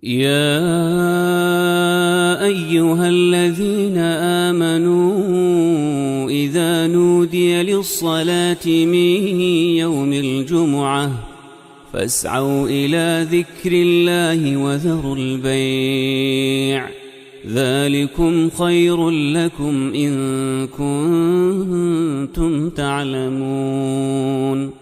يا أيها الذين آمنوا إذا نودي للصلاة من يوم الجمعة فاسعوا إلى ذكر الله وذروا البيع ذلكم خير لكم إن كنتم تعلمون.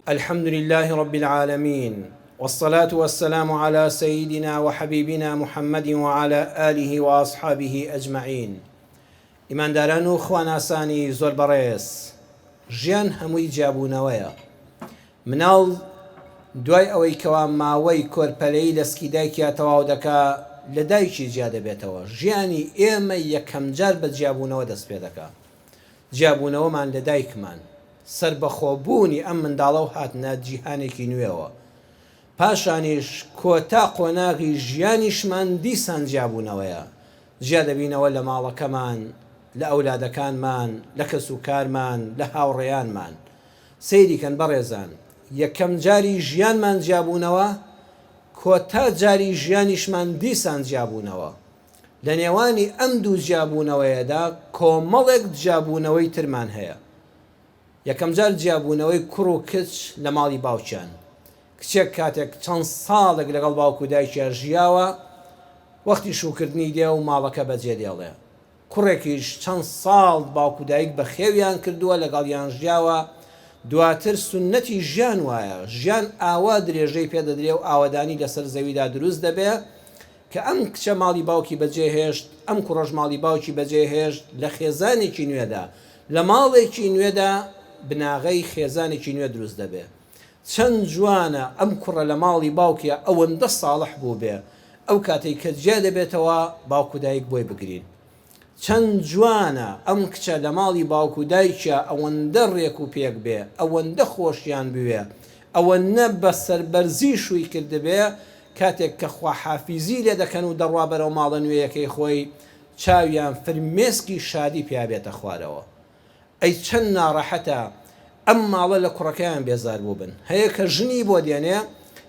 الحمد لله رب العالمين، والصلاة والسلام على سيدنا وحبيبنا محمد وعلى آله وأصحابه أجمعين. إمان دارانو خواناساني زور بريس ژیان هەمووی جیابوونەوەیە. مناڵ دوای ئەوەی کەوا ماوەی کۆرپەلەی لەسکی دایکیا تەواو دەکا لە دایکی جیا دەبێتەوە. ژیانی ئێمە یەکەم جار بە جیابوونەوە دەست پێ دەکا. جیابوونەوەمان لە دایکمان، سربەخۆبوونی ئەم منداڵە و هاتنە جیهانێکی نوێەوە. پاشانیش کۆتا قۆناغی ژیانیشمان دیسان جیابوونەوەیە. جیا دەبینەوە لە ماڵەکەمان، لە ئەولادەکانمان، لە کەسوکارمان، لە هاوڕێیانمان. سەیریکەن بەڕێزان، یەکەم جاری ژیانمان جیابوونەوە، کۆتا جاری ژیانیشمان دیسان جیابوونەوە. لە نێوانی ئەم دوو جیابوونەوەیەدا کۆمەڵێک جیابوونەوەی ترمان هەیە. یەکەم جار جیابوونەوەی کوڕ و کچ لە ماڵی باوکیان. کچێک کاتێک چەند ساڵێک لەگەڵ باوکو دایکیان ژیاوە، وەختی شوکردنی دێ و ماڵەکە بەجێ دێڵێ. کوڕێکیش چەند ساڵ باوکو دایک بە خێویان کردووە، لەگەڵیان ژیاوە. دواتر سنەتی ژیان وایە، ژیان ئاوا درێژەی پێدەدرێ و ئاوەدانی لەسەر زەویدا دروست دەبێ کە ئەم کچە ماڵی باوکی بەجێهێشت، ئەم کوڕەش ماڵی باوکی بەجێهێشت لە خێزانێکی نوێدا، لە ماڵێکی نوێدا بناغەی خێزانێکی نوێ دروست دەبێ. چەند جوانە ئەم کوڕە لە ماڵی باوکیە ئەوەندە ساڵح بوو بێ، ئەو کاتێک کە جیا دەبێتەوە باوکو دایک بۆی بگرین. چەند جوانە ئەم کچە لە ماڵی باوکو دایکە ئەوەندە ڕێک و پێک بێ، ئەوەندە خۆشیان بوێ، ئەوەندە بە سەربەرزی شووی کردبێ، کاتێک کە خواحافیزی لێ دەکەن و دەڕوا بەرەو ماڵە نوێیەکەی خۆی، چاویان فرمێسکی شادی پیابێتە خوارەوە. ئەی چەند ناڕەحەتە ئەم ماڵە لە کوڕەکەیان بێزار بوو بن. هەیە کە ژنی بۆ دێنێ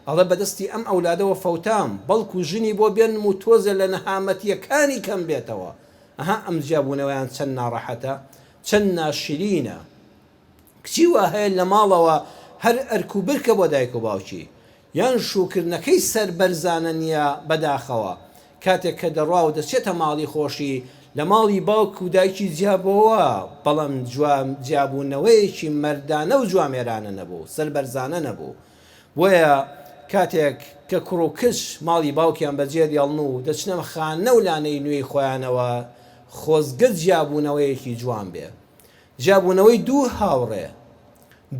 ئەڵێ بەدەستی ئەم ئەولادەوە فەوتام، بەڵکو ژنی بۆ بێن و تۆزە لە نەهامەتیەکانی کەم بێتەوە. ئەها ئەم جیابوونەوەیان چەند ناڕەحەتە، چەند ناشرینە. کچی وا هەیە لە ماڵەوە هەر ئەرک و برکە بۆ دایک و باوکی، یان شوکردنەکەی سەربەرزانە نییە بەداخەوە. کاتێک کە دەڕوا و دەچێتە ماڵی خۆشی، لە ماڵی باوک و دایکی جیابەوە، بەڵام جیابوونەوەیەکی مەردانە و جوامێرانە نەبوو، سەربەرزانە نەبوو. وەیە کاتێک کە کوڕ و کچ ماڵی باوکیان بەجێ دێڵن و دەچنە خانە و لانەی نوێی خۆیانەوە، خۆزگە جیابوونەوەیەکی جوان بێ. جیابوونەوەی دوو هاوڕێ،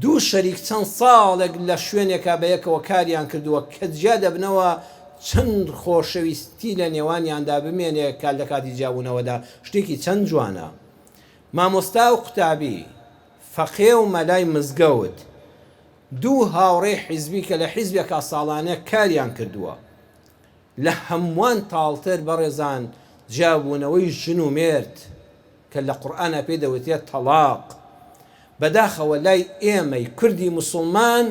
دوو شەریک چەند ساڵێک لە شوێنێکا بەیەکەوە کاریان کردووە کە جیا دەبنەوە، چەند خۆشەویستی لە نێوانیاندا بمێنێ کار لە کاتی جیابوونەوەدا. شتێکی چەند جوانە. مامۆستا و قوتابی، فەقێ و مەلای مزگەوت، دوو هاوڕێ حیزبی کە لە حیزبێکا ساڵانە کاریان کردووە. لە هەمووان تاڵتر بەڕێزان جیابوونەوەی ژن و مێرد کە لە قورئانە پێی دەوتێت تەلاق. بەداخەوە لای ئێمەی کوردی موسڵمان،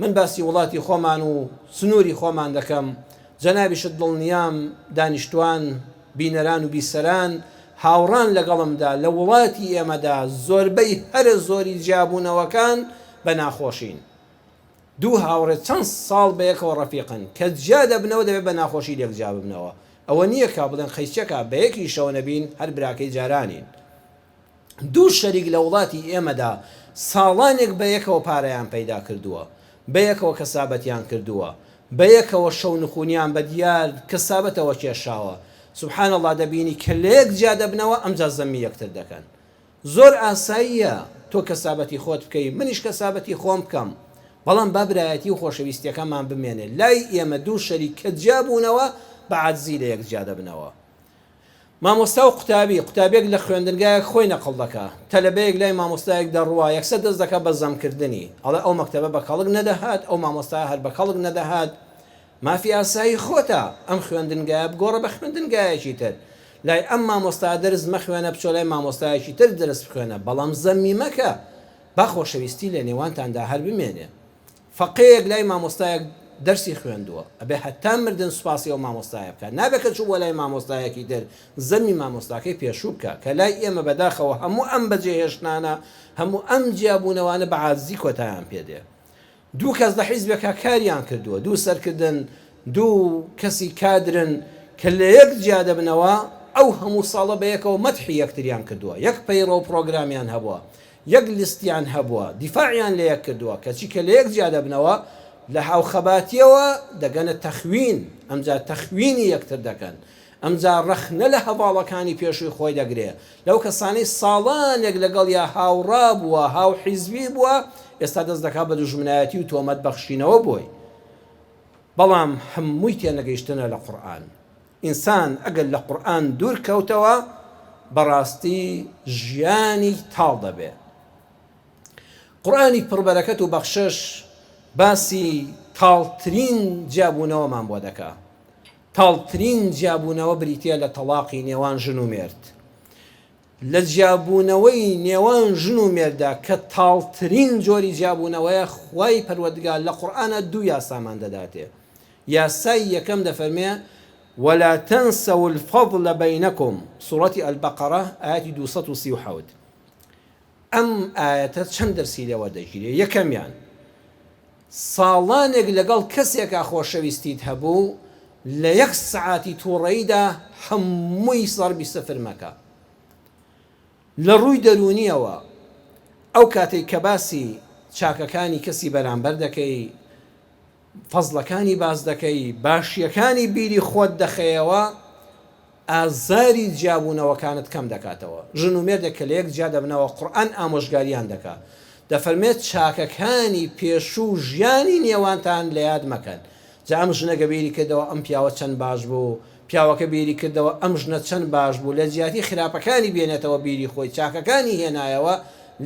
من باسی وڵاتی خۆمان و سنووری خۆمان دەکەم، جەنابیشت دڵنیام دانیشتوان، بینەران و بیسەران هاوڕان لەگەڵمدا لە وڵاتی ئێمەدا زۆربەی هەرە زۆری جیابوونەوەکان بە ناخۆشین. دوو هاوڕێ چەند ساڵ بەیەکەوە ڕەفیقن کە جیا دەبنەوە دەبێت بە ناخۆشی لێک جیا ببنەوە. ئەوە نییە کا بڵێن خەیچەکە بە یەکی شەو نەبین هەر براکەی جارانین. دوو شەریک لە وڵاتی ئێمەدا ساڵانێک بەیەکەوە پارەیان پەیدا کردووە، بەیەکەوە کەسابەتیان کردووە، بەیەکەوە شەو نخونیان بە دیار کەسابەتەوە کێشاوە. سوبحان الله، دەبینی کە لە یەک جیا دەبنەوە ئەمجا زەمی یەکتر دەکەن. زۆر ئاساییە تۆ کەسابەتی خۆت بکەی، منیش کەسابەتی خۆم بکەم، بەڵام با برایەتی و خۆشەویستیەکەمان بمێنێ. لای ئێمە دوو شەریک کە جیابوونەوە بە عەجزی لە یەک جیا دەبنەوە. مامۆستا و قوتابێک لە خوێندنگایەک خۆی نەقڵ دەکا، تەلەبەیەک لای مامۆستایەک دەڕوا، یەکسەر دەست دەکا بە زەمکردنی، ئەڵێ ئەو مەکتەبە بە کەڵک نەدەهات، ئەو مامۆستا هەر بە کەڵک نەدەهات. مافی ئاسایی خۆتە ئەم خوێندنگایە بگۆڕە بە خوێندنگایەکی تر. لای ئەم مامۆستا دەرس مەخوێنە، بچۆ لای مامۆستایەکی تر دەرس بخوێنە، بەڵام زەمی مەکە، با خۆشەویستی لە نێوانتاندا هەر بمێنێ. فەقێیەک لای مامۆستایەک دەرسی خوێندووە ئەبێ هەتا مردن سوپاسی ئەو مامۆستایە بکات نابێت کە چوو بۆ لای مامۆستایەکی تر زەمی مامۆستاکەی پێشوو بکە کە لای ئێمە بەداخەوە هەموو ئەم بەجێهێشتانە هەموو ئەم جیابوونەوانە بە عاجزی کۆتایان پێدێ دوو کەس لە حیزبێکە کاریان کردووە دوو سەرکردن دوو کەسی کادرن کە لە یەک جیا دەبنەوە ئەو هەموو ساڵە بە یەکەوە مەدحی یەکتریان کردووە یەک پەیڕە و پرۆگرامیان هەبووە یەک لیستیان هەبووە دیفاعیان لە یەک کردووە کەچی کە لە یەک جیا دەبنەوە لە هاوخەباتیەوە دەگەنە تەخوین ئەمجا تەخوینی یەکتر دەکەن ئەمجا ڕەخنە لە هەواڵەکانی پێشووی خۆی دەگرێ لەو کەسانەی ساڵانێک لەگەڵ یا هاوڕا بووە هاو حیزبی بووە ئێستا دەست دەکات بە دوژمنایەتی و تۆمەت بەخشینەوە بۆی بەڵام هەمووی تێنەگەیشتنە لە قورئان ئینسان ئەگەر لە قورئان دوور کەوتەوە بەڕاستی ژیانی تاڵ دەبێ قورئانی پڕبەرەکەت و بەخشش باسی تاڵترین جیابوونەوەمان بۆ دەکا تاڵترین جیابوونەوە بریتە لە تەلاقی نێوان ژن و مێرد لە جیابوونەوەی نێوان ژن و مێردا کە تاڵترین جۆری جیابوونەوەیە خوای پەروەردگار لە قورئانە دوو یاسامان دەداتێ یاسای یەکەم دەفەرمێ ولا تنسوا الفضل بينكم سورة البقرة آيات 237 ئەم ئاەتە چەند دەرسی لێوە دەگیرێ یەکەمیان ساڵانێک لەگەڵ کەسێکە خۆشەویستیت هەبوو لە یەک سەعاتی تووڕەییدا هەمووی سەربی سەفر مەکە لە ڕووی دەرونیەوە ئەو کاتێک کە باسی چاکەکانی کەسی بەرامبەر دەکەی فەزڵەکانی باز دەکەی باشیەکانی بیری خۆت دەخەیەوە ئازاری جیابوونەوەکانت کەم دەکاتەوە ژن و مێردێک کە لە یەک جیا دەبنەوە قورئان ئامۆژگاریان دەکات دەفەرمێت چاکەکانی پێشوو ژیانی نێوانتان لە یاد مەکەن جا ئەم ژنە بیری کردەوە ئەم پیاوە چەند باش بوو پیاوەکە بیری کردەوە ئەم ژنە چەند باش بوو لە جیاتی خراپەکانی بێنێتەوە بیری خۆی چاکەکانی هێنایەوە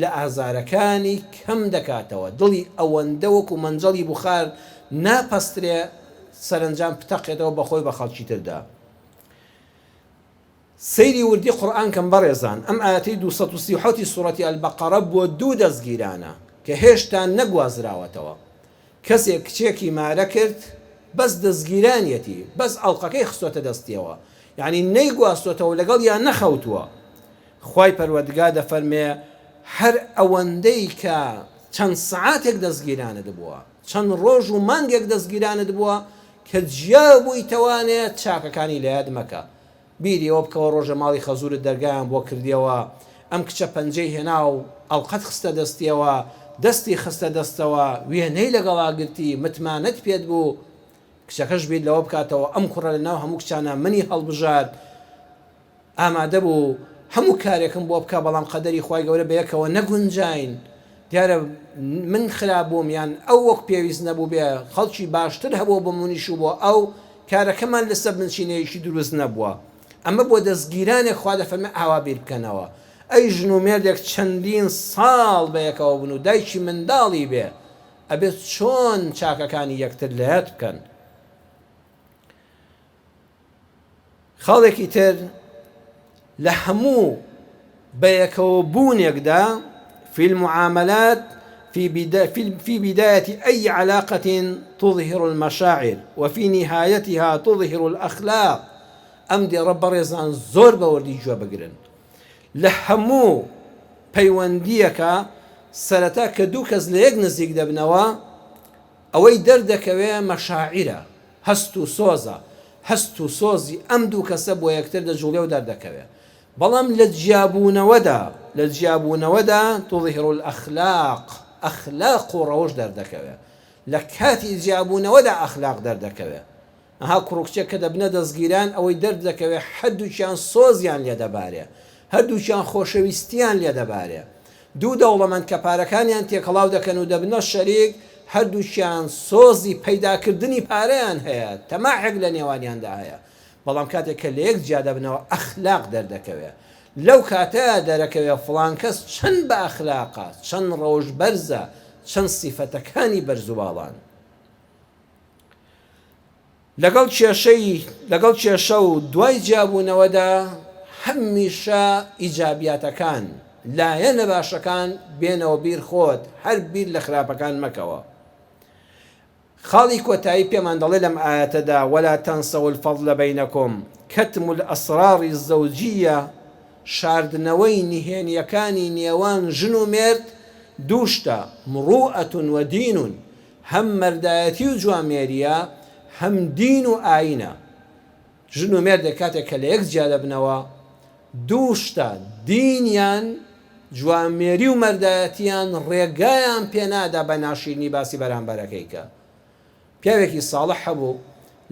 لە ئازارەکانی کەم دەکاتەوە دڵی ئەوەندە وەکو مەنجەڵی بوخار ناپەسترێ سەرنجام پتەقێتەوە بەخۆی بە خەڵکی تردا سەیری وردی قورئان کەم بەڕێزان ئەم ئاەتەی 237 سوورەتی ئەلبەقەرە بۆ دوو دەستگیرانە کە هێشتا نەگوازراوەتەوە کەسێک کچێکی مارە کرد بەس دەستگیرانیەتی بەس ئەڵقەکەی خستۆتە دەستیەوە یعنی نەیگواستۆتەوە لەگەڵ یان نەخەوتووە خوای پەروەردگار دەفەرمێ هەر ئەوەندەی کە چەند سەعاتێک دەستگیرانت بووە چەند ڕۆژ و مانگێک دەستگیرانت بووە کە جیا بووی توانێت چاکەکانی لە یاد مەکە بیری ئەوە بکەوە ڕۆژە ماڵی خەزورت دەرگایان بۆ کردیەوە ئەم کچە پەنجەی هێنا و ئەڵقەت خستە دەستیەوە دەستی خستە دەستەوە وێنەی لەگەڵا گرتی متمانەت پێت بوو کچەکەش بێت لەوە بکاتەوە ئەم کوڕە لە ناو هەموو کچانە منی هەڵبژات ئامادە بوو هەموو کارێکم بۆ بکە بەڵام قەدەری خوای گەورە بەیەکەوە نەگونجاین دیارە من خراپ بووم یان ئەو وەک پێویست نەبوو بێ خەڵکی باشتر هەبوو بە منیش و بۆ ئەو کارەکەمان لەسەر بنچینەیەکی دروست نەبووە ئەمە بۆ دەستگیرانێک خوا دەفەرمێ ئاوا بیر بکەنەوە ئەی ژن و مێردێک چەندین ساڵ بەیەکەوە بن و دایکی منداڵی بێ ئەبێت چۆن چاکەکانی یەکتر لە یاد بکەن خاڵێکی تر لە هەموو بەیەکەوە بوونێکدا في المعاملات في بداية أي علاقة تظهر المشاعر وفي نهايتها تظهر الأخلاق أمدي رب رزان زور بوردي جوا بقرن لهمو پەیوەندیەکە سەرەتا کە دوو کەس لە یەک نزیک دەبنەوە ئەوەی دەردەکەوێ مەشاعرە هەست و سۆزە هەست و سۆزی ئەم دوو کەسە بۆ یەکتر دەجوڵێ و دەردەکەوێ بەڵام لە جیابوونەوەدا تظهر الأخلاق ئەخلاق و ڕەوش دەردەکەوێ لە کاتی جیابوونەوەدا ئەخلاق دەردەکەوێ ئەها کوڕکچێک کە دەبنە دەستگیران ئەوەی دەردەکەوێ هەردووکیان سۆزیان لێ دەبارێ هەردووکیان خۆشەویستیان لێ دەبارێ دوو دەوڵەمەند کە پارەکانیان تێکەڵاو دەکەن و دەبنە شەریک هەردووکیان سۆزی پەیداکردنی پارەیان هەیە تەماحێک لە نێوانیاندا هەیە بەڵام کاتێک کە لە یەک جیا دەبنەوە ئەخلاق دەردەکەوێ لەو کاتەیە دەرەکەوێ فڵان کەس چەند بە ئەخلاقە چەند ڕەوش بەرزە چەند سیفەتەکانی بەرز و باڵان لەگەڵ کێشە و دوای جیابوونەوەدا هەمیشە ئیجابیاتەکان لایەنە باشەکان بێنەوە بیر خۆت هەر بیر لە خراپەکان مەکەوە خاڵی کۆتایی پێمان دەڵێ لەم ئاەتەدا وەلا تەنسەو الفەضل بەینەکم کەتم الأسرار الزەوجیە شاردنەوەی نهێنیەکانی نێوان ژن و مێرد دووشتە مڕوئەت و دین هەم مەردایەتی و جوامێریە هەم دین و ئاینە ژن و مێردێک کاتێک کە لە یەک جیا دەبنەوە دووشتە دینیان جوامێری و مەردایەتیان ڕێگایان پێنادا بە ناشرینی باسی بەرامبەرەکەی کە پیاوێکی ساڵح هەبوو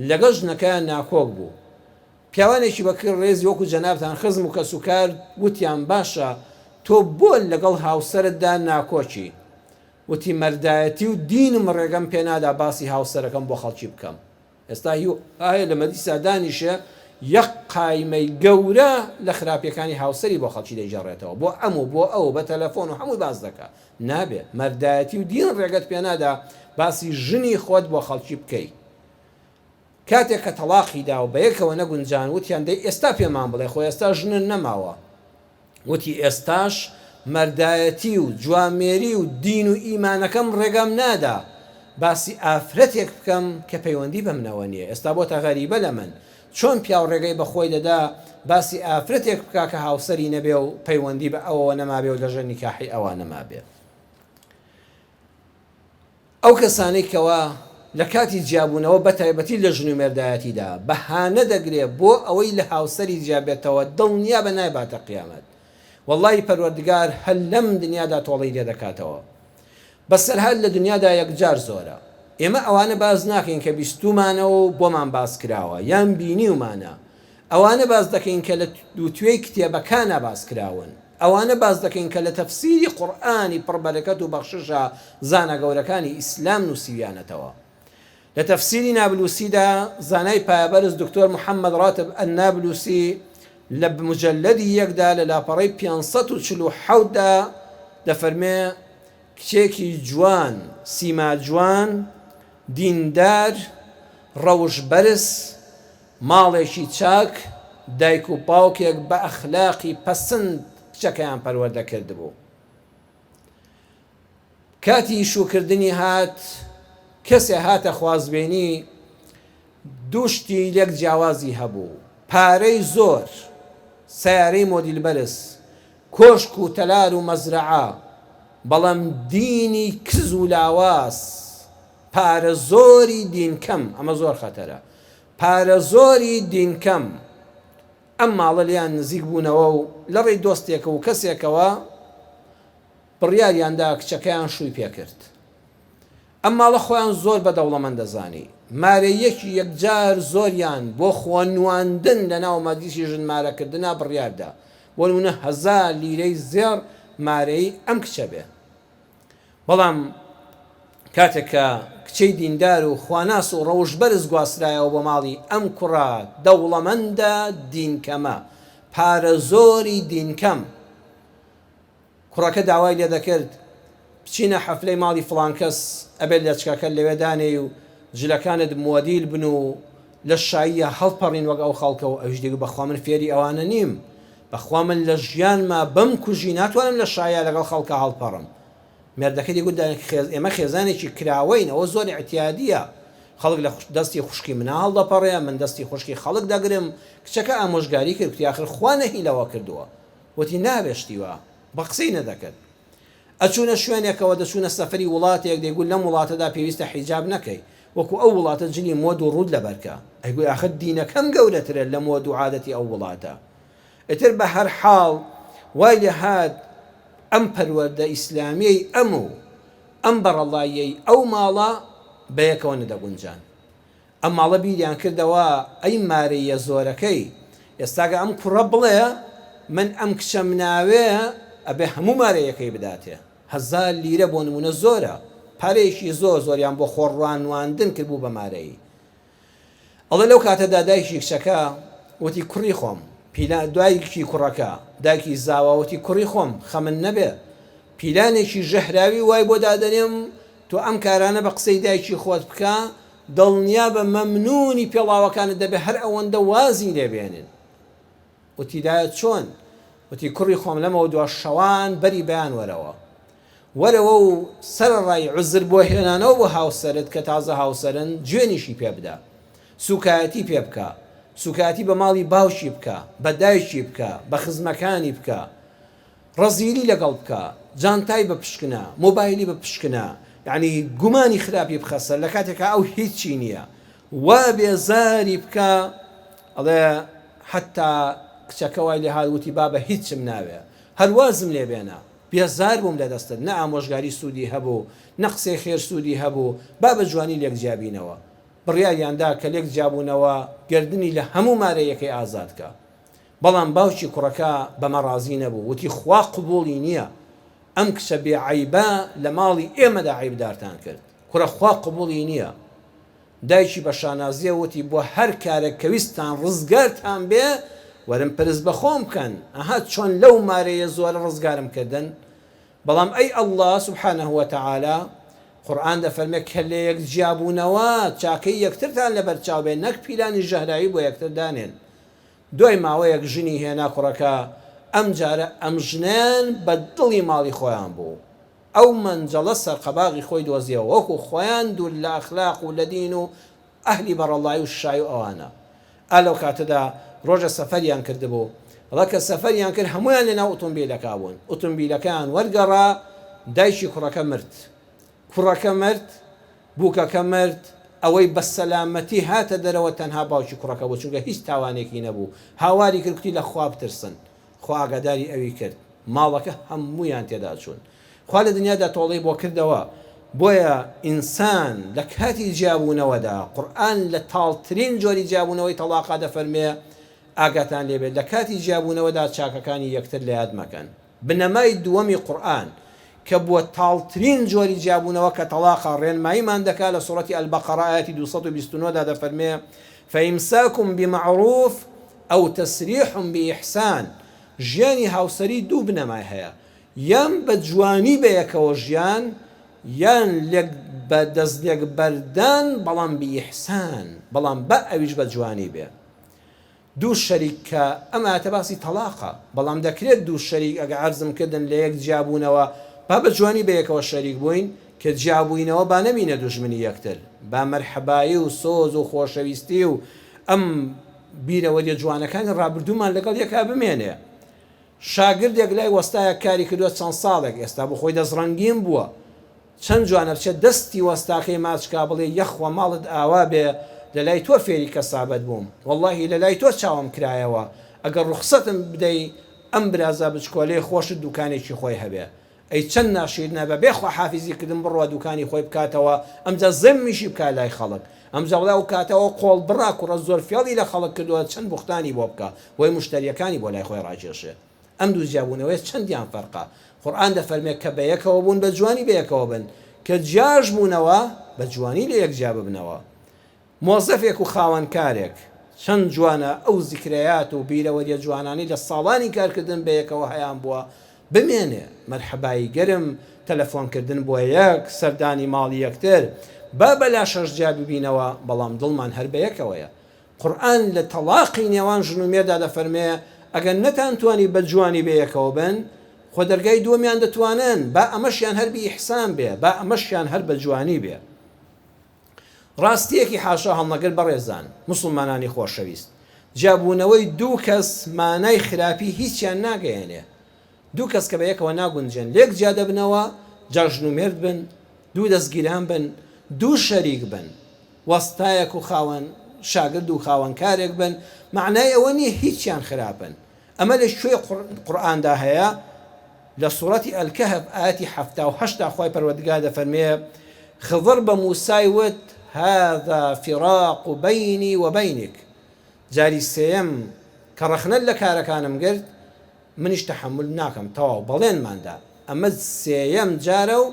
لەگەڵ ژنەکەیان ناکۆک بوو پیاوانێکی بەکر ڕێزی وەکو جەنابتان خزم و کەسوکار وتیان باشە تۆ بۆ لەگەڵ هاوسەرتدا ناکۆچی وتی مەردایەتی و دینم ڕێگەم پێنادا باسی هاوسەرەکەم بۆ خەڵکی بکەم ئێستا ئایا لە مەدیسا دانیشە یەک قایمەی گەورە لە خراپیەکانی هاوسەری بۆ خەڵکی دەیجێڕێتەوە بۆ ئەم و بۆ ئەو بە تەلەفۆن و هەمووی باز دەکات نابێ مەردایەتی و دین ڕێگەت پێنادا باسی ژنی خۆت بۆ خەڵکی بکەیت کاتێک کە تەلاقی دا و بە یەکەوە نەگونجان وتیان دەی ئێستا پێمان بڵێ خۆ ئێستا ژنن نەماوە وتی ئێستاش مەردایەتی و جوامێری و دین و ئیمانەکەم ڕێگەم نادا باسی ئافرەتێک بکەم کە پەیوەندی بە منەوە نییە ئێستا بۆ تا غەریبە لە من چۆن پیاو ڕێگەی بەخۆی دەدا باسی ئافرەتێک بکا کە هاوسەری نەبێ و پەیوەندی بە ئەوەوە نەمابێ و لەژێر نیکاحی ئەوە نەمابێ ئەو کەسانەی کەوە لە کاتی جیابوونەوە بە تایبەتی لە ژن و مێردایەتیدا بەهانە دەگرێت بۆ ئەوەی لە هاوسەری جیابێتەوە دڵنیا بە نایباتە قیامەت وەڵڵی پەروەردگار هەل لەم دنیادا تۆڵەی لێ دەکاتەوە بەسەر هەر لە دنیادا یەکجار زۆرە ئێمە ئەوانە باز ناکەین کە بیستومانەوە و بۆمان باز کراوە یان بینیومانە ئەوانە باز دەکەین کە لە دووتوێی کتێبەکانە باز کراون ئەوانە باز دەکەین کە لە تەفسیری قورئانی پڕبەرەکەت و بەخششە زانە گەورەکانی ئیسلام نووسیویانەتەوە لە تەفسیری نابلووسیدا زانای پایەبەرز دکتۆر محەممەد ڕاتب ئەنابلووسی لە مجەلەدی یەکدا لە لاپەڕەی 547دا دەفەرمێ کچێکی جوان سیما جوان دیندار ڕەوشبەرز ماڵێکی چاک دایک و باوکێک بە ئەخلاقی پەسەند کچەکەیان پەروەردە کردبوو کاتی شوکردنی هات کەسێ هاتە خوازبێنی دووشتی لێک جیاوازی هەبوو پارەی زۆر سیارەی مۆدیل بەرز کۆشک و تەلار و مەزرعە بەڵام دینی کز و لاواز پارە زۆری دین کەم ئەمە زۆر خەتەرە پارە زۆری دین کەم ئەم ماڵە لیان نزیک بوونەوە و لە ڕێی دۆستێکە و کەسێکەوە بڕیاریاندا کچەکەیان شووی پێکرد ئەم ماڵە خۆیان زۆر بەدەوڵەمەند دەزانی مارەیەکی یەکجار زۆریان بۆ خۆنواندن لە ناو مەدیسی ژنمارەکردنا بڕیاردا بۆ نمونە 1000 لیرەی زێڕ مارەی ئەم کچە بێ بەڵام کاتێک کە کچەی دیندار و خواناس و ڕەوشبەرز گواسترایەوە بۆ ماڵی ئەم کوڕە دەوڵەمەندە دینکەمە پارە زۆری دینکەم کوڕەکە داوای لێ دەکرد بچینە حەفلەی ماڵی فڵان کەس ئەبێت لە چکەکە لەوێدانێ و جلەکانت مۆدیل بن و لە شاییە هەڵپەڕین وەک ئەو خەڵکە و ئەوش دیگە بەخوا من فێری ئەوانە نیم بەخوا من لە ژیانما بەم کوژی ناتوانم لە شایە لەگەڵ خەڵکە هەڵپەڕم مێردەکە دیگوت ئێمە خێزانێکی کراوەین ئەوە زۆر اعتیادیە خەڵک لە دەستی خوشکی منە هەڵدەپەڕێ من دەستی خوشکی خەڵک دەگرم کچەکە ئامۆژگاری کرد کوتی ئاخر خوا نەهیلەوە کردووە وتی نابێشتیوە بە قسەی نەدەکرد ئەچوونە شوێنێکەوە دەچوونە سەفەری وڵاتێک دەیگوت لەم وڵاتەدا پێویستە حیجاب نەکەی وەکو ئەو وڵاتە جلی مۆد و ڕوود لەبەرکە ئەیگوی ئاخر دینەکەم گەورەترە لە مۆد و عادەتی ئەو وڵاتە ئیتر بە هەر حاڵ وای لێ هات ئەم پەروەردە ئیسلامیەی ئەم و ئەم بەڕەڵاییەی ئەو ماڵە بەیەکەوە نەدەگونجان ئەم ماڵە بیریان کردەوە ئەی مارەیە زۆرەکەی ئێستاگە ئەم کوڕە بڵێ من ئەم کچەم ناوێ ئەبێ هەموو مارەیەکەی بداتێ 1000 لیرە بۆ نمونە زۆرە پارێکی زۆریان بۆ خۆڕوانواندن کردبوو بە مارەیی ئەڵێ لەو کاتەدا دایکی کچەکە وتی کوڕی خۆم دوایکی کوڕەکە دایکی زاواوەتی کوڕی خۆم خەمن نەبێ پیلانێکی ژەهراوی وای بۆ دادەنێم تۆ ئەم کارانە بە قسەی دایکی خۆت بکە دڵنیا بە مەمنونی پێڵاوەکانت دەبێ هەر ئەوەندە وازی لێبێنن وتی دایەت چۆن وتی کوڕی خۆم لەمەوە 2 شەوان بەری بەیان وەرەوە وەرەوە و سەرڕای عوزر بۆ هێنانەوە بۆ هاوسەرت کە تازە هاوسەرن گوێنیشی پێ بدە، سوکایەتی پێ بکە، سوکایەتی بە ماڵی باوشی بکە، بە دایکی بکە، بە خزمەکانی بکە، ڕەزیلی لەگەڵ بکە، جانتای بپشکنە، مۆبایلی بپشکنە، یعنی گومانی خراپی بخەسەر لە کاتێکە ئەو هیچی نییە، وا بێزاری بکە، ئەڵێ حتا کچەکە وای لێ هاوتی بابە هیچم ناوێ، هەروازم لێ بێنە، بێزار بووم لە دەستت، نە ئامۆژگاری سوودی هەبوو، نە قسەی خێر سوودی هەبوو، با بە جوانی لێک جیابینەوە. بڕیاریاندا کە لێک جیابوونەوە گردنی لە هەموو مارەیەکەی ئازادکە. بەڵام باوکی کوڕەکە بەمە ڕازی نەبوو، وتی خوا قبوڵی نییە، ئەم کچە بێعیبە لە ماڵی ئێمەدا عیبدارتان کرد، کوڕە خوا قبوڵی نییە. دایکی بە شانازیە وتی بۆ هەر کارێک کە ویستان ڕزگارتان بێ وەرم پرس بە خۆم بکەن، ئەها چۆن لەو مارەیە زۆر ڕزگارم کردن. بەڵام ئەی ئەڵڵا سوبحانەه وتەعالا قورئان دەفەرمێ کە لە یەک جیابوونەوە چاکەی یەکترتان لەبەر چاو بێ، نەک پیلانی ژەهرایی بۆ یەکتر دانێن. دوای ماوەیەک ژنی هێنا کوڕەکە، ئەم جارە ئەم ژنیان بە دڵی ماڵی خۆیان بوو، ئەو مەنجەڵە سەرقەباغی خۆی دۆزیەوە، وەکو خۆیان دوور لە ئەخلاق و لە دین و ئەهلی بەڕەڵایی و شای و ئەوانە. ئالەو کاتەدا ڕۆژە سەفەریان کردبوو، ڕە کە سەفەریان کرد هەمویان لەناو ئۆتۆمبیلەکە بوون، ئۆتۆمبیلەکەیان وەرگەڕا، دایکی کوڕەکە مرد، کوڕەکە مرد، بووکەکە مرد، ئەوەی بە سەلامەتی هاتە دەرەوە تەنها باوکی کوڕەکە بوو، چونکە هیچ تاوانێکی نەبوو، هاواری کردی لە خوا بترسن، خوا ئاگاداری ئەوی کرد، ماڵەکە هەموویان تێدا چوون. خوا لە دنیادا تۆڵەی بۆ کردەوە. بۆیە ئینسان لە کاتی جیابوونەوەدا قورئان لە تاڵترین جۆری جیابوونەوەی تەڵاقا دەفەرمێ ئاگاتان لێبێت، لە کاتی جیابوونەوەدا چاکەکانی یەکتر لە یاد مەکەن. بنەمای دووەمی قورئان کە بووە تاڵترین جۆری جیابوونەوە کە تەڵاقا ڕێنماییمان دەکات لە سوڕەتی ئەلبەقەرە ئایەتی 229 دا دەفەرمێ فەئیمساکم بمەعروف ئەو تەسریح بإحسان. ژیانی هاوسەری دوو بنەمای هەیە، یان بە جوانی بەیەکەوە ژیان، یان بە دەستێک بەردان بەڵام بئیحسان، بەڵام بە ئەویش بە جوانی بێ. دوو شەریک کە ئەمە ئەتە باسی تەلاقە، بەڵام دەکرێت دوو شەریک ئەگە عەرزم کردن لە یەک جیابوونەوە با بە جوانی بەیەکەوە شەریک بووین کە جیابووینەوە با نەبینە دوژمنی یەکتر، با مەرحەبایی و سۆز و خۆشەویستی و ئەم بیرەوەریە جوانەکانی ڕابردوومان لەگەڵ یەکا بمێنێ. شاگردێک لای وەستایە کاری کردووە چەند ساڵێک، ئێستا بۆ خۆی دەستڕەنگین بووە، چەند جوانە بچێت دەستی وەستاکەی ماچکا بڵێ یەخوە ماڵت ئاوا بێ، لە لای تۆ فێری کەسابەت بووم، وەڵڵاهی لە لای تۆ چاوم کرایەوە، ئەگەر ڕوخسەتم بدەی ئەم برازە بچکۆلەی خۆشت دوکانێکی خۆی هەبێ. ئەی چەند ناشیرنە بەبێ خوا حافیزی کردن بڕوە دوکانی خۆی بکاتەوە، ئەمجا زەممیشی بکا لای خەڵک، ئەمجا وڵا و کاتەوە قۆڵ بڕا کوڕە زۆر فێڵی لە خەڵک کردووە، چەند بوختانی بۆ بکە وەی مشتریەکانی بۆ لای خۆی ڕاکێشێ. ئەم دوو جیابوونەوەی چەندیان فەرقە. قورئان دەفەرمێت کە بەیەکەوە بوون بە جوانی بەیەکەوە بن، کە جیاژ بوونەوە بە جوانی لە یەک جیا ببنەوە. مۆزەفێک و خاوەنکارێک چەند جوانە ئەو زیکرەیات و بیرەوەریە جوانانی لە ساڵانی کارکردن بەیەکەوە هەیان بووە بمێنێ، مەرحەبایی گەرم، تەلەفۆنکردن بۆ یەک، سەردانی ماڵی یەکتر، با بەلا شەش جا ببینەوە، بەڵام دڵمان هەر بەیەکەوەیە. قورئان لە تەلاقی نێوان ژن و مێردا دەفەرمێ ئەگەر نەتانتوانی بە جوانی بەیەکەوە بن، خۆ دەرگای دووەمیان دەتوانن، با ئەمەشیان هەر بئیحسان بێ، با ئەمەشیان هەر بە جوانی بێ. ڕاستیەکی حاشا هەڵنەگەر بەڕێزان موسڵمانانی خۆشەویست، جیابوونەوەی دوو کەس مانای خراپی هیچیان ناگەیەنێ. دوو کەس کە بەیەکەوە ناگونجێن لێک جیا دەبنەوە، جا ژن و مێرد بن، دوو دەستگیران بن، دوو شەریک بن، وەستایەک و خاوەن شاگرد و خاوەنکارێک بن، معنای ئەوە نییە هیچیان خراپن. ئەمە لە شوێ قورئاندا هەیە لە سوڕەتی ئەلکەهف ئایەتی 78 خوای پەروەردگار دەفەرمێ خضر بە موسای وت هذا فراق بيني وبينك. جاری سێیەم کە ڕەخنەت لە کارەکانم گرت منیش تەحەمل ناکەم، تەواو بەڵێنماندا، ئەمە سێیەم جارە و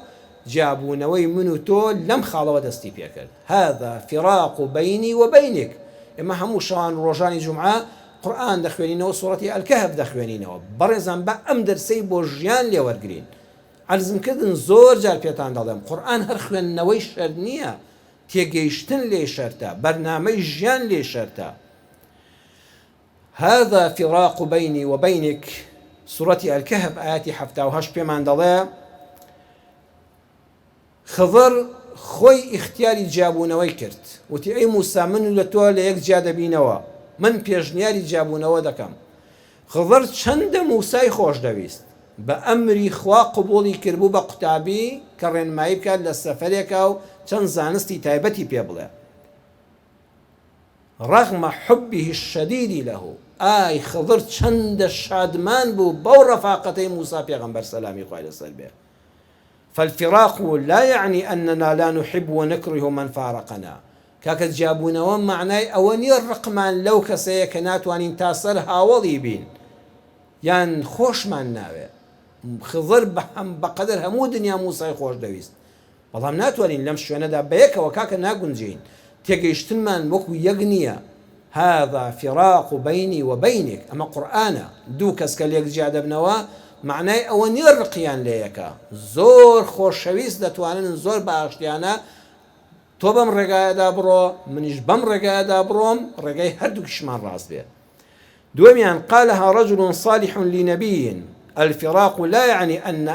جیابوونەوەی من و تۆ لەم خاڵەوە دەستی پێکرد. هذا فراق بيني وبينك. ئێمە هەموو شەوان ڕۆژانی جومعە قورئان دەخوێنینەوە، سوڕەتی ئەلکەهف دەخوێنینەوە، بەڕێزان بە ئەم دەرسەی بۆ ژیان لێوەرگرین. عەرزمکردن زۆر جار پێتان دەڵێم قورئان هەر خوێندنەوەی شەر نییە، تێگەیشتن لێ شەرتە، بەرنامەی ژیان لێ شەرتە. هذا فراق بيني وبينك. سوڕەتی ئەلکەهف ئایەتی 78 پێمان دەڵێ خضر خۆی ئیختیاری جیابوونەوەی کرد وتی ئەی موسا من لە تۆ لە یەک جیا دەبینەوە من پێشنیاری جیابوونەوە دەکەم خضر چەندە موسای خۆش دەویست بە ئەمری خوا قبوڵی کردبوو بە قوتابی کە ڕێنمایی بکات لە سەفەرێکە و چەند زانستی تایبەتی پێ بڵێ رغم حبه الشديد له ئای خضر چەندە شادمان بوو بەو ڕەفاقەتەی موسا پێغەمبەر سەلامی خوای لەسەر بێ فالفراق لا يعني أننا لا نحب ونكره من فارقنا كاكت جابونا ومعناي أوني الرقمان لو كسيا كنات وان تاسر هاوضي بين يان خوش من ناوي خضر بقدر همو دنيا موسى خوش دويست والله ناتوانين لم شونا دا بيك وكاك ناقنجين تيجيشتن من وكو يغنيا هذا فراق بيني وبينك أما قرآن دوكس كاليك جاد ابنوا معنای ئەوە نییە ڕقیان لێیەکە زۆر خۆشەویست دەتوانن زۆر باشتیانە تۆ بەم ڕێگایەدا بڕۆ منیش بەم ڕێگایەدا بڕۆم ڕێگای هەردووکیشمان ڕاست بێ دووەمیان قالها رجل صالح لنبي الفراق لا يعني أن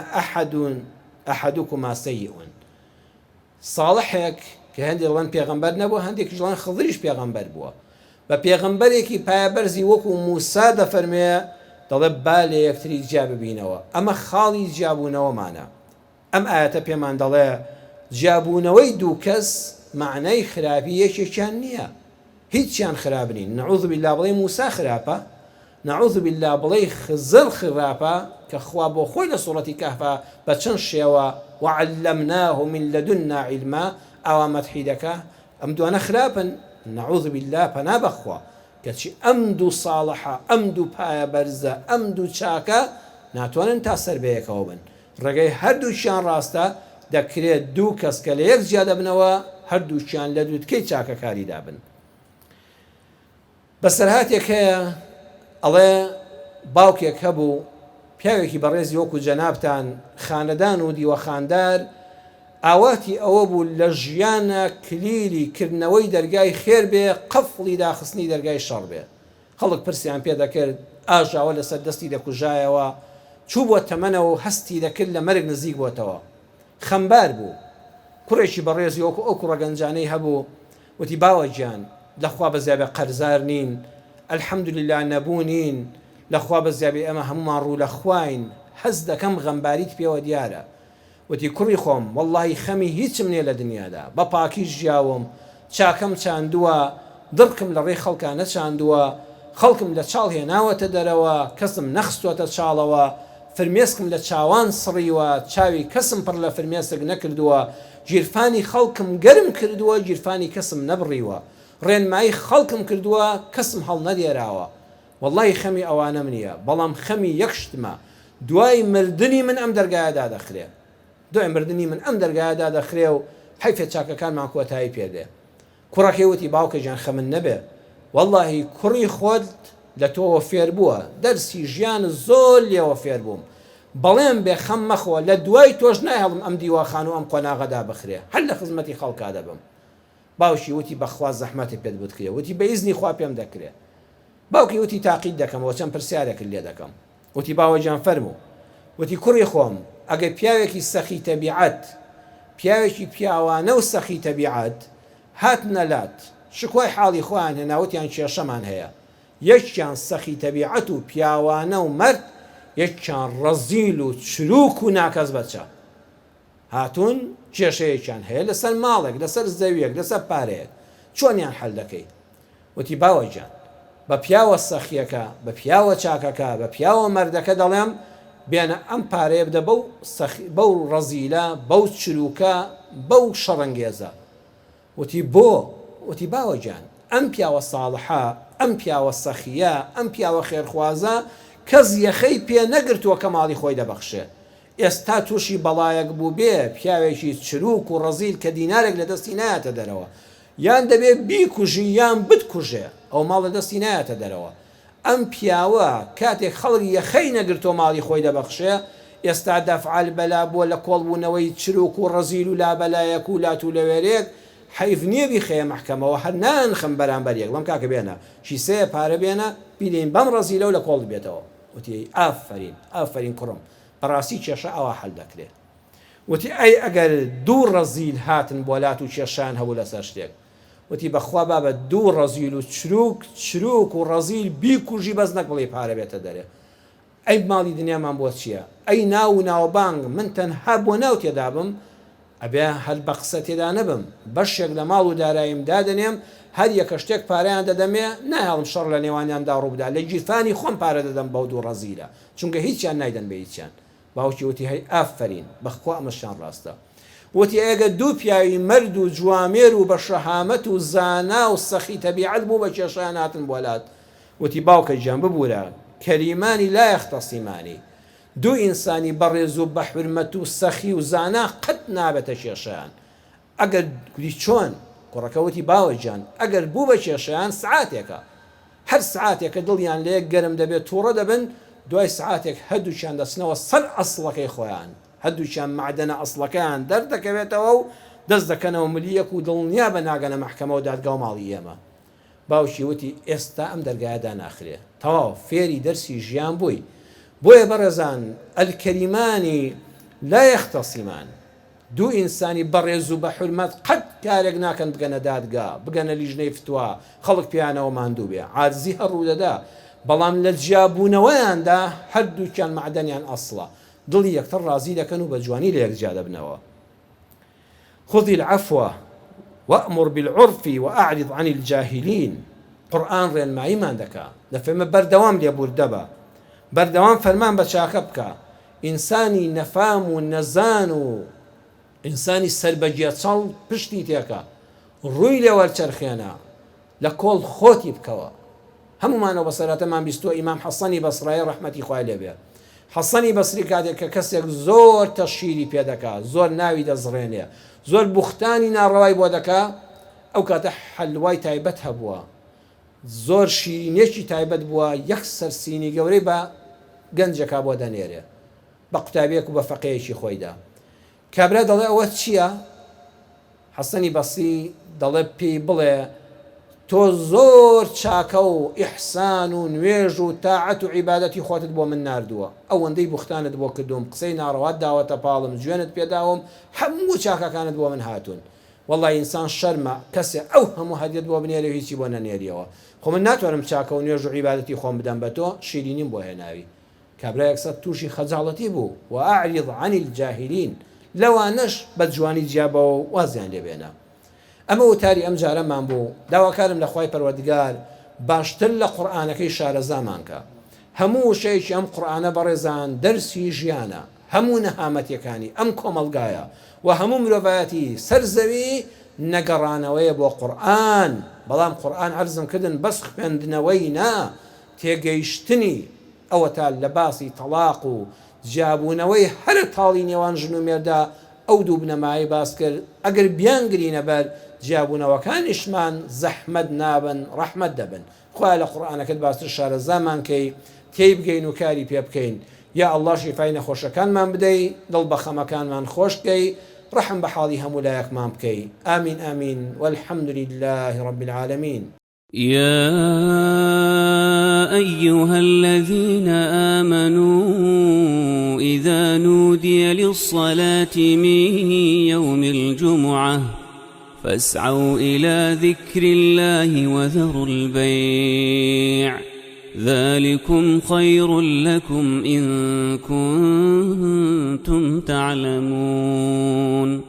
أحدكما سيء صالحك کە هەندێک دەڵێن پێغەمبەر نەبووە هەندێکیش دەڵێن خضریش پێغەمبەر بووە بە پێغەمبەرێکی پایەبەرزی وەکو موسا دەفەرمێ دەڵێ با لە یەکتری جیا ببینەوە ئەمە خاڵی جیابوونەوەمانە ئەم ئاەتە پێمان دەڵێ جیابوونەوەی دوو کەس معنای خراپی یەکێکیان نییە هیچیان خراپ نین نەعوذ بالله بڵێ موسا خراپە نەعوذ بالله بڵێ خزر خراپە کە خوا بۆ خۆی لە سوڕەتی کەهفە بە چەند شێوە وعلمناه من لدنا علما ئەوا مەدحی دەکا ئەم دوانە خراپن نەعوذ بالله پەنا بەخوا کەچی ئەم دوو ساڵحە ئەم دوو پایە بەرزە ئەم دوو چاکە ناتوانن تا سەر بەیەکەوە بن ڕێگەی هەردووشیان ڕاستە دەکرێت دوو کەس کە لە یەک جیا دەبنەوە هەردووشیان لە دووتکەی چاکەکاریدا بن بەسەرهاتێک هەیە ئەڵێ باوکێک هەبوو پیاوێکی بەڕێزی وەکو جەنابتان خانەدان و دیوەخاندار ئاواتی ئەوە بوو لە ژیانە کلیلی کردنەوەی دەرگای خێر بێ قەفڵی داخستنی دەرگای شەڕ بێ خەڵک پرسیان پێ دەکرد ئاژاوە لەسەر دەستی دەکوژایەوە چوو بۆ تەمەنەوە و هەستی دەکرد لە مەرگ نزیک بۆتەوە خەمبار بوو کوڕێکی بەڕێزی وەکو ئەو کوڕە گەنجانەی هەبوو وتی باوە گیان لەخوا بەزیابێ قەرزار نین ئەلحەمدوللیلا نەبوو نین لەخوا بەزیابێ ئەمە هەمومان ڕوو لە خوین حەز دەکەم غەمباریت پێوە دیارە وتی کوڕی خۆم واللهی خەمی هیچم نییە لە دنیادا بە پاکیش ژیاوم چاکەم چاندووە دڵکم لە ڕێی خەڵکە نەچاندووە خەڵکم لە چاڵ هێناوەتە دەرەوە کەسم نەخستوەتە چاڵەوە فرمێسکم لە چاوان سڕیوە چاوی کەسم پڕ لە فرمێسک نەکردووە گیرفانی خەڵکم گەرم کردووە گیرفانی کەسم نەبڕیوە ڕێنمایی خەڵکم کردووە کەسم هەڵ نەدێراوە واللهی خەمی ئەوانەم نییە بەڵام خەمی یەکشتمە دوای مردنی من ئەم دەرگایەدا دەخرێ دوای مردنی من ئەم دەرگایەدا دەخرێ و حیفێ چاکەکانمان کۆتایی پێدێ کوڕەکەی وتی باوکە گیان خەمن نەبێ واللهی کوڕی خۆت لە تۆوە فێر بووە دەرسی ژیان زۆر لێوە فێر بووم بەڵێم بێ خەم مەخۆ لە دوای تۆش نایهەڵم ئەم دیوەخان و ئەم قۆناغەدا بخرێ هەر لە خزمەتی خەڵکا دەبم باوشی وتی بەخوا زەحمەتی پێت بکرێ وتی بە ئیزنی خوا پێم دەکرێ باوکی وتی تاقید دەکەمەوە چەند پرسیارێکت لێ دەکەم وتی باوە گیان فەرموو وتی کوڕی خۆم ئەگەر پیاوێکی سەخی تەبیعەت پیاوێکی پیاوانە و سەخی تەبیعەت هات نەلات شکوای حاڵی خۆیان هێناوتیان کێشەمان هەیە یەکیان سەخی تەبیعەت و پیاوانە و مرد یەکیان ڕەزیل و چروک و ناکەس بەچە هاتوون کێشەیەکیان هەیە لەسەر ماڵێک لەسەر زەویەک لەسەر پارەیەک چۆنیان حەل دەکەی وتی باوە گیان بە پیاوە سەخیەکە بە پیاوە چاکەکە بە پیاوە مەردەکە دەڵێم بێنە ئەم پارەیە بدە بەو ڕەزیلە بەو چروکە بەو شەڕەنگێزە وتی بۆ وتی باوە گیان ئەم پیاوە ساڵحە ئەم پیاوە سەخیە ئەم پیاوە خێرخوازە کەس یەخەی پێ نەگرتووە کە ماڵی خۆی دەبەخشێ ئێستا تووشی بەڵایەک بوو بێ پیاوێکی چروک و ڕەزیل کە دینارێک لە دەستی نایەتە دەرەوە یان دەبێ بیکوژی یان بتکوژێ ئەو ماڵ لە دەستی نایەتە دەرەوە ئەم پیاوە کاتێک خەڵکی یەخەی نەگرتۆ ماڵی خۆی دەبەخشێ ئێستا دەفعال بەلا بووە لە کۆڵبوونەوەی چروک و ڕەزیل و لابەلایەک و لات و لەوێرێک حیف نییە بیخەیە مەحکەمەوە هەر نانخم بەرامبەریەک لەم کاکە بێنە شیسەیە پارە بێنە بیدەین بەم ڕەزیلە و لە کۆڵ بێتەوە وتی ئافرین ئافرین کوڕم بەڕاستی کێشە ئەوە حەل دەکرێت وتی ئەی ئەگەر دوو ڕەزیل هاتن بۆ لات و کێشان هەبوو لەسەر شتێک وتی بەخوا بابە دوو ڕەزیل و چروک و ڕەزیل بیکوژی بەس نەک بڵێ پارە بێتە دەرێ ئەی ماڵی دنیامان بۆ چییە ئەی ناو و ناوبانگ من تەنها بۆ ناو تێدا بم ئەبێ هەر بە قسە تێدا نەبم بەشێک لە ماڵ و داراییم دادنێم هەر یەکە شتێک پارەیان دەدەمێ نایڵم شەڕ لە نێوانیاندا ڕووبدا لە گیرفانی خۆم پارە دەدەم بەو دوو ڕەزیلە چونکە هیچیان نایدەن بە هیچیان باوکی وتی هەی ئافرین بەخوا ئەمەشان ڕاستە وتی ئێگە دوو پیاوی مرد و جوامێر و بە شەهامەت و زانا و سەخی تەبیعەت بوو بە کێشیان هاتن بۆ لات وتی باوکە گیان ببوورە کەریمانی لا یەختەسیمانی دوو ئینسانی بەڕێز و بە حورمەت و سەخی و زانا قەت نابێتە کێشیان ئەگەر گوتی چۆن کوڕەکەوتی باوەجان ئەگەر بوو بە کێشیان سعاتێکە هەر سعاتێکە دڵیان لە یەک گەرم دەبێت تووڕە دەبن دوای سعاتێک هەردووچیان دەچنەوە سەر ئەسڵەکەی خۆیان هەردووچیان معدەنە ئەسڵەکەیان دەردەکەوێتەوە و دەست دەکەنەوە ملیەک و دڵنیا بە ناگەنە مەحکەمە و دادگا و ماڵی ئێمە باوشی وتی ئێستا ئەم دەرگایەدا ناخرێ تەواو فێری دەرسی ژیان بووی بۆیە بەڕێزان ئەلکەریمانی لا یەختەسیمان دوو ئینسانی بەڕێز و بە حورمەت قەت کارێک ناکەن بگەنە دادگا بگەنە لیژنەی فتووە خەڵک پیانەوە ماندوو بێ عاجزی هەڕوو دەدا بەڵام لە جیابوونەوەیاندا هەردووکیان معدەنیان ئەسڵە دڵی یەکتر ڕازی دەکەن و بە جوانی لە یەکجا دەبنەوە خذ العفو وأمر بالعرف وأعرض عن الجاهلين قرآن ڕێنماییمان دەکا دەفەرمە بەردەوام لێ بوردەبە بەردەوام فەرمان بە چاکە بکە ئینسانی نەفام و نەزان و ئینسانی سەربەجێ چەڵ پشتی تێکە ڕووی لێ وەرچەرخێنە لە کۆڵ خۆتی بکەوە هەمومانەوە بەسەرەتەمان بیستوە ئیمام حەسەنی بەسڕایی ڕەحمەتی خوای لێبێ حەسەنی بەسری کاتێک کە کەسێک زۆر تەشیری پێ دەکات زۆر ناوی دەزڕێنێ زۆر بوختانی ناڕەوای بۆ دەکا ئەو کاتە حەلوای تایبەت هەبووە زۆر شیرینێکی تایبەت بووە یەک سەرسینی گەورەی بە گەنجەکە بۆ دەنێرێ بە قوتابیەک و بە فەقەیەکی خۆیدا کابرا دەڵێ ئەوە چییە؟ حەسەنی بەسری دەڵێ پێی بڵێ تۆ زۆر چاکە و ئیحسان و نوێژ و تاعەت و عیبادەتی خۆتت بۆ من ناردووە ئەوەندەی بوختانت بۆ کردوم قسەی ناڕەوات داوەتە پاڵم جوێنت پێداوم هەموو چاکەکانت بۆ من هاتوون والله ئینسان شەرمە کەسێ ئەو هەموو هەدیەت بۆ بنێرێ هیچی بۆ نەنێریەوە خۆ من ناتوانم چاکە و نوێژ و عیبادەتی خۆم بدەم بە تۆ شیرینیم بۆ هێناوی کابرا یەکسەر تووشی خەجاڵەتی بوو وأعرض عن الجاهلين لەوانەش بە جوانی جیابەوە وازیان لێبێنە ئەمە وتاری ئەم جارەمان بوو داواکارم لە خوای پەروەردگار باشتر لە قورئانەکەی شارەزامان کە هەموو شەیەکی ئەم قورئانە بەڕێزان دەرسی ژیانە هەموو نەهامەتیەکانی ئەم کۆمەڵگایە و هەموو مرۆڤایەتی سەرزەوی نەگەڕانەوەیە بۆ قورئان بەڵام قورئان عەرزم کردن بەس خوێندنەوەی نا تێگەیشتنی ئەوە تا لە باسی تەلاق و جیابوونەوەی هەر تاڵی نێوان ژن و مێردا ئەو دوو بنەمایی باس کرد ئەگەر بیانگرینە بەر جیابوونەوەکانیشمان زەحمەت نابن ڕەحمەت دەبن خوای لە قورئانەکەت باشتر شارەزامان کەی تێی بگەین و کاری پێ بکەین یا ئەڵڵا شیفای نەخۆشەکانمان بدەی دڵ بە خەمەکانمان خۆش بکەی ڕەحم بە حاڵی هەموو لایەکمان بکەی ئامین ئامین والحمد لله رب العالمين يا أيها الذين آمنوا إذا نودي للصلاة من يوم الجمعة فاسعوا إلى ذكر الله وذروا البيع ذلكم خير لكم إن كنتم تعلمون